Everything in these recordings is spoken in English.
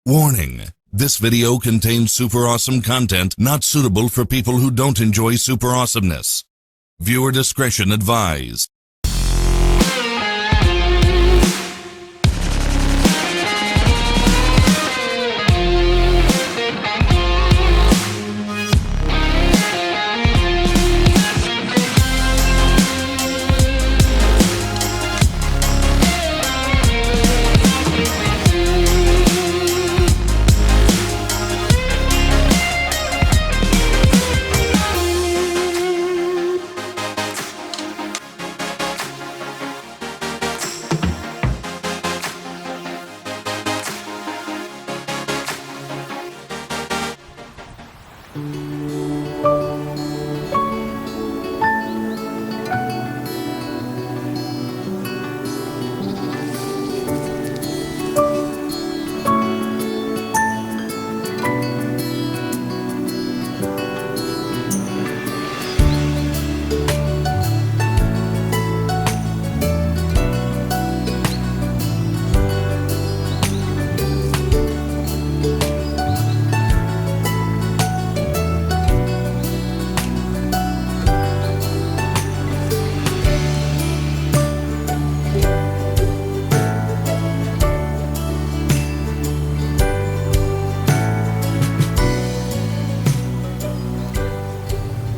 Warning: this video contains super awesome content not suitable for people who don't enjoy super awesomeness. Viewer discretion advised.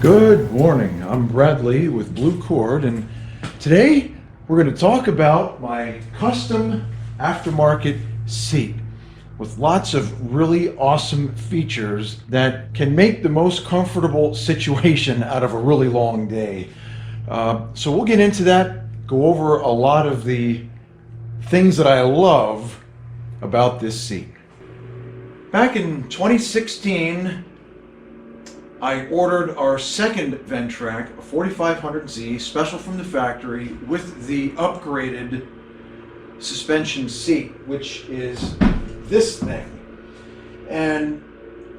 Good morning, I'm Bradley with Blue Cord, and today we're going to talk about my custom aftermarket seat with lots of really awesome features that can make the most comfortable situation out of a really long day. So we'll get into that, go over a lot of the things that I love about this seat. Back in 2016, I ordered our second Ventrac, a 4500Z, special from the factory, with the upgraded suspension seat, which is this thing. And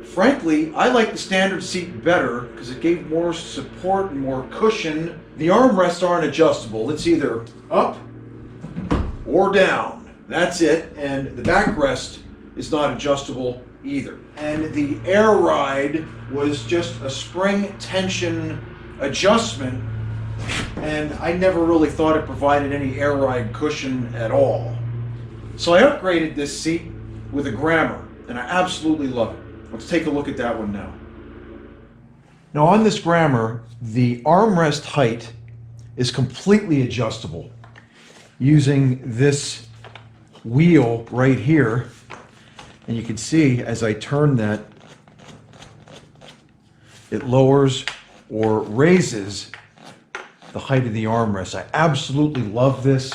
frankly, I like the standard seat better because it gave more support and more cushion. The armrests aren't adjustable. It's either up or down. That's it. And the backrest is not adjustable either. And the air ride was just a spring tension adjustment, and I never really thought it provided any air ride cushion at all. So I upgraded this seat with a Grammer, and I absolutely love it. Let's take a look at that one now. Now on this Grammer, the armrest height is completely adjustable using this wheel right here. And you can see as I turn that, it lowers or raises the height of the armrest. I absolutely love this.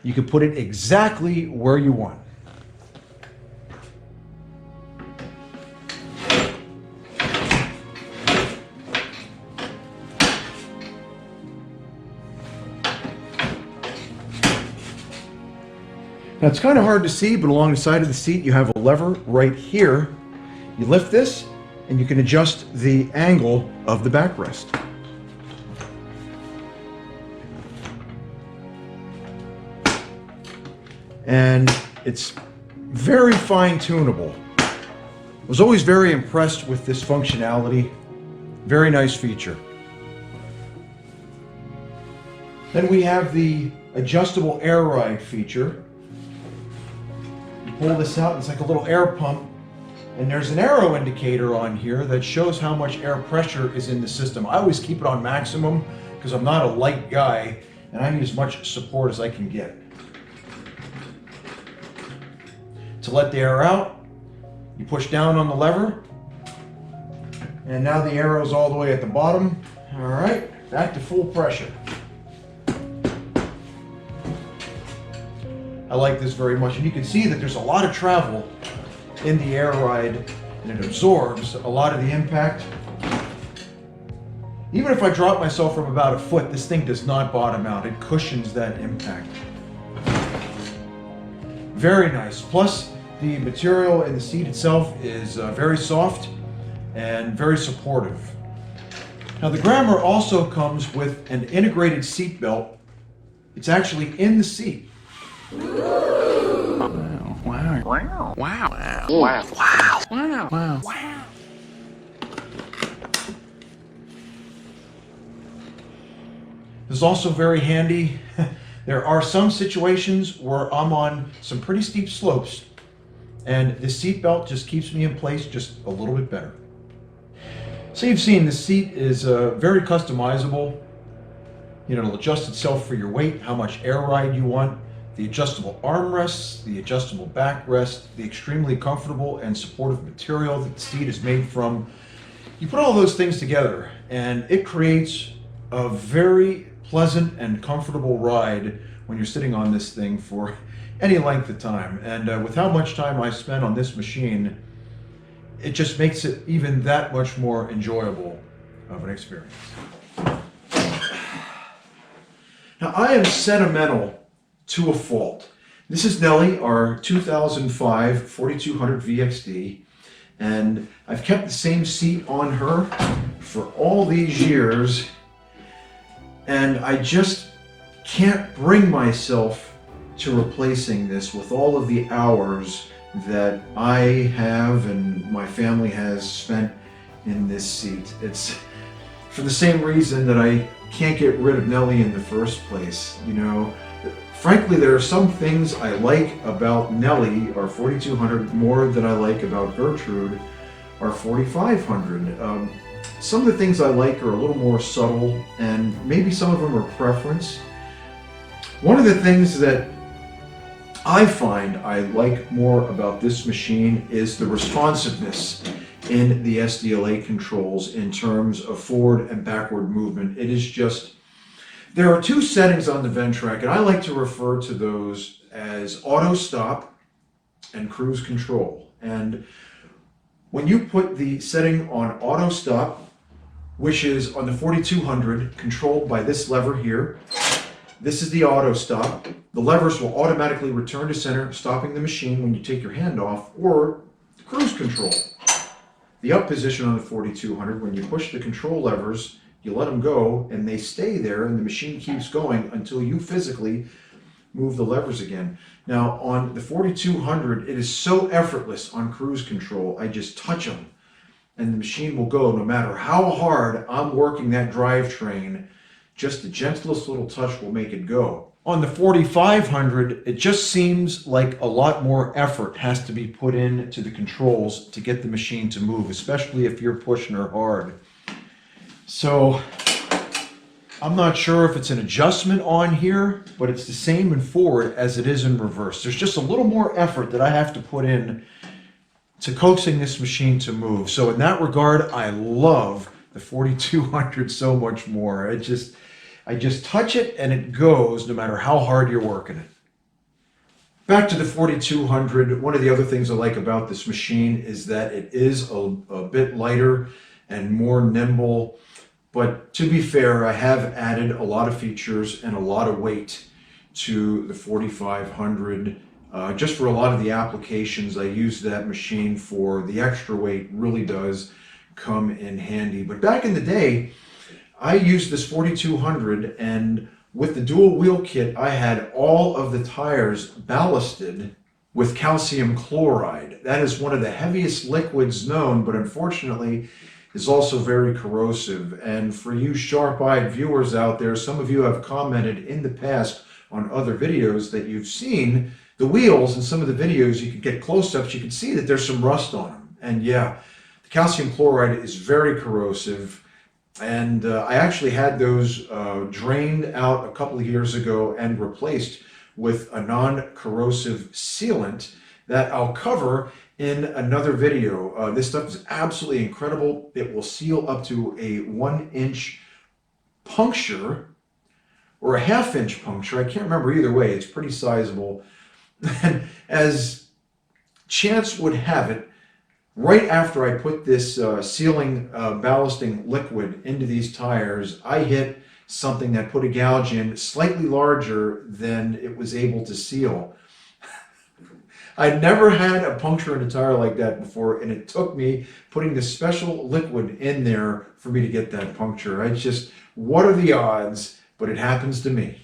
You can put it exactly where you want. Now it's kind of hard to see, but along the side of the seat you have a lever right here. You lift this and you can adjust the angle of the backrest. And it's very fine-tunable. I was always very impressed with this functionality. Very nice feature. Then we have the adjustable air ride feature. Pull this out, it's like a little air pump, and there's an arrow indicator on here that shows how much air pressure is in the system. I always keep it on maximum because I'm not a light guy and I need as much support as I can get. To let the air out, you push down on the lever, and now the arrow's all the way at the bottom. All right, back to full pressure. I like this very much, and you can see that there's a lot of travel in the air ride, and it absorbs a lot of the impact. Even if I drop myself from about a foot, this thing does not bottom out. It cushions that impact. Very nice. Plus, the material in the seat itself is very soft and very supportive. Now, the Grammer also comes with an integrated seat belt. It's actually in the seat. Wow. Wow. Wow. Wow. Wow. Wow. Wow. Wow. Wow. This is also very handy. There are some situations where I'm on some pretty steep slopes and the seat belt just keeps me in place just a little bit better. So you've seen the seat is very customizable. You know, it'll adjust itself for your weight, how much air ride you want, the adjustable armrests, the adjustable backrest, the extremely comfortable and supportive material that the seat is made from. You put all those things together and it creates a very pleasant and comfortable ride when you're sitting on this thing for any length of time. And with how much time I spent on this machine, it just makes it even that much more enjoyable of an experience. Now, I am sentimental to a fault. This is Nellie, our 2005 4200 VXD, and I've kept the same seat on her for all these years, and I just can't bring myself to replacing this with all of the hours that I have and my family has spent in this seat. It's for the same reason that I can't get rid of Nellie in the first place. You know, frankly, there are some things I like about Nellie, our 4200, more than I like about Gertrude, our 4500. Some of the things I like are a little more subtle, and maybe some of them are preference. One of the things that I find I like more about this machine is the responsiveness in the SDLA controls in terms of forward and backward movement. It is just, there are two settings on the Ventrac, and I like to refer to those as auto stop and cruise control. And when you put the setting on auto stop, which is on the 4200 controlled by this lever here, this is the auto stop. The levers will automatically return to center, stopping the machine when you take your hand off, or the cruise control. The up position on the 4200, when you push the control levers, you let them go and they stay there and the machine keeps going until you physically move the levers again. Now on the 4200, it is so effortless on cruise control. I just touch them and the machine will go no matter how hard I'm working that drivetrain. Just the gentlest little touch will make it go. On the 4500, it just seems like a lot more effort has to be put into the controls to get the machine to move, especially if you're pushing her hard. So I'm not sure if it's an adjustment on here, but it's the same in forward as it is in reverse. There's just a little more effort that I have to put in to coaxing this machine to move. So in that regard, I love the 4200 so much more. I just touch it and it goes no matter how hard you're working it. Back to the 4200, one of the other things I like about this machine is that it is a bit lighter and more nimble. But to be fair, I have added a lot of features and a lot of weight to the 4500. Just for a lot of the applications I use that machine for, the extra weight really does come in handy. But back in the day, I used this 4200, and with the dual wheel kit, I had all of the tires ballasted with calcium chloride. That is one of the heaviest liquids known, but unfortunately is also very corrosive. And for you sharp-eyed viewers out there, some of you have commented in the past on other videos that you've seen the wheels in some of the videos. You could get close-ups, you can see that there's some rust on them. And yeah, the calcium chloride is very corrosive. And I actually had those drained out a couple of years ago and replaced with a non-corrosive sealant that I'll cover in another video. This stuff is absolutely incredible. It will seal up to a 1-inch puncture or a 1/2-inch puncture. I can't remember either way. It's pretty sizable. And as chance would have it, right after I put this sealing ballasting liquid into these tires, I hit something that put a gouge in slightly larger than it was able to seal. I'd never had a puncture in a tire like that before, and it took me putting this special liquid in there for me to get that puncture. What are the odds? But it happens to me.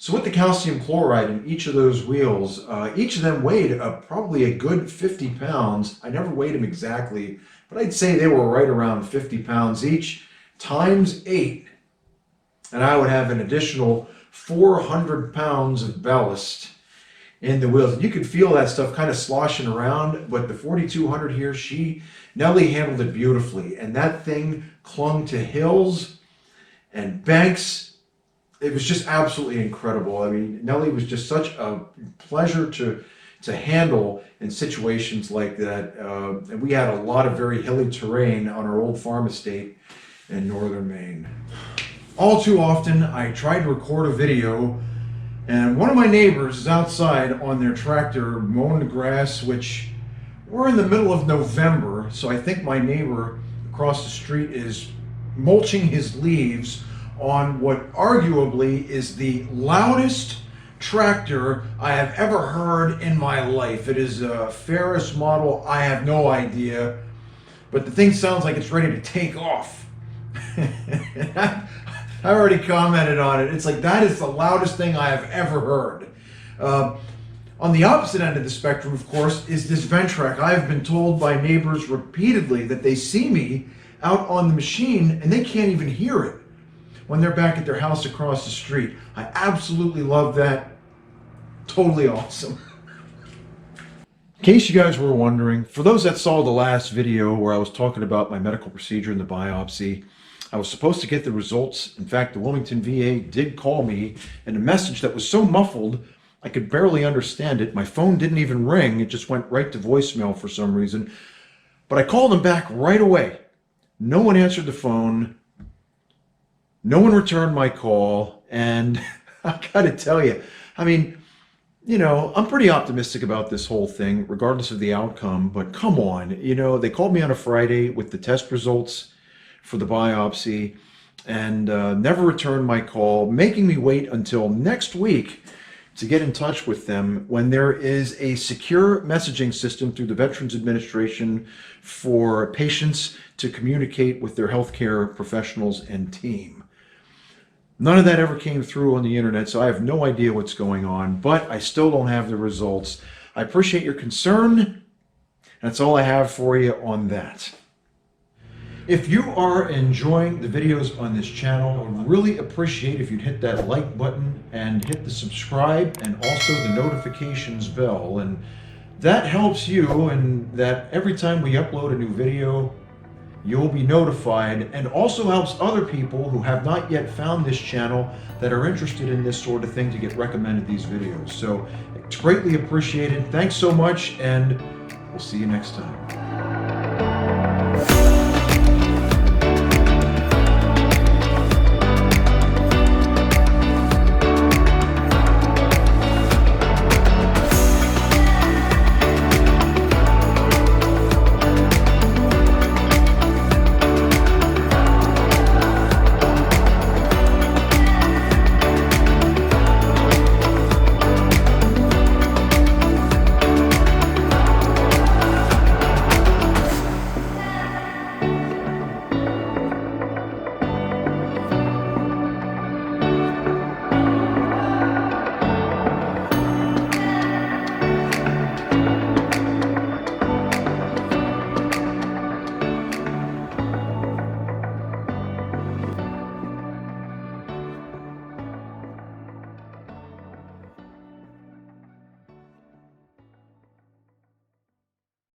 So with the calcium chloride in each of those wheels, each of them weighed probably a good 50 pounds. I never weighed them exactly, but I'd say they were right around 50 pounds each, times 8. And I would have an additional 400 pounds of ballast in the wheels. And you could feel that stuff kind of sloshing around, but the 4200 here, Nellie handled it beautifully. And that thing clung to hills and banks. It was just absolutely incredible. I mean, Nellie was just such a pleasure to handle in situations like that. And we had a lot of very hilly terrain on our old farm estate in northern Maine. All too often, I tried to record a video, and one of my neighbors is outside on their tractor mowing the grass, which we're in the middle of November, so I think my neighbor across the street is mulching his leaves on what arguably is the loudest tractor I have ever heard in my life. It is a Ferris model, I have no idea, but the thing sounds like it's ready to take off. I already commented on it. It's like, that is the loudest thing I have ever heard. On the opposite end of the spectrum, of course, is this Ventrac. I have been told by neighbors repeatedly that they see me out on the machine and they can't even hear it when they're back at their house across the street. I absolutely love that. Totally awesome. In case you guys were wondering, for those that saw the last video where I was talking about my medical procedure and the biopsy, I was supposed to get the results. In fact, the Wilmington VA did call me, and a message that was so muffled I could barely understand it. My phone didn't even ring. It just went right to voicemail for some reason. But I called them back right away. No one answered the phone. No one returned my call. And I gotta tell you, I mean, you know, I'm pretty optimistic about this whole thing, regardless of the outcome. But come on, you know, they called me on a Friday with the test results for the biopsy and never returned my call, making me wait until next week to get in touch with them when there is a secure messaging system through the Veterans Administration for patients to communicate with their healthcare professionals and team. None of that ever came through on the internet, so I have no idea what's going on, but I still don't have the results. I appreciate your concern. That's all I have for you on that. If you are enjoying the videos on this channel, I would really appreciate if you'd hit that like button and hit the subscribe and also the notifications bell. And that helps you, and that every time we upload a new video, you'll be notified, and also helps other people who have not yet found this channel that are interested in this sort of thing to get recommended these videos. So it's greatly appreciated. Thanks so much, and we'll see you next time.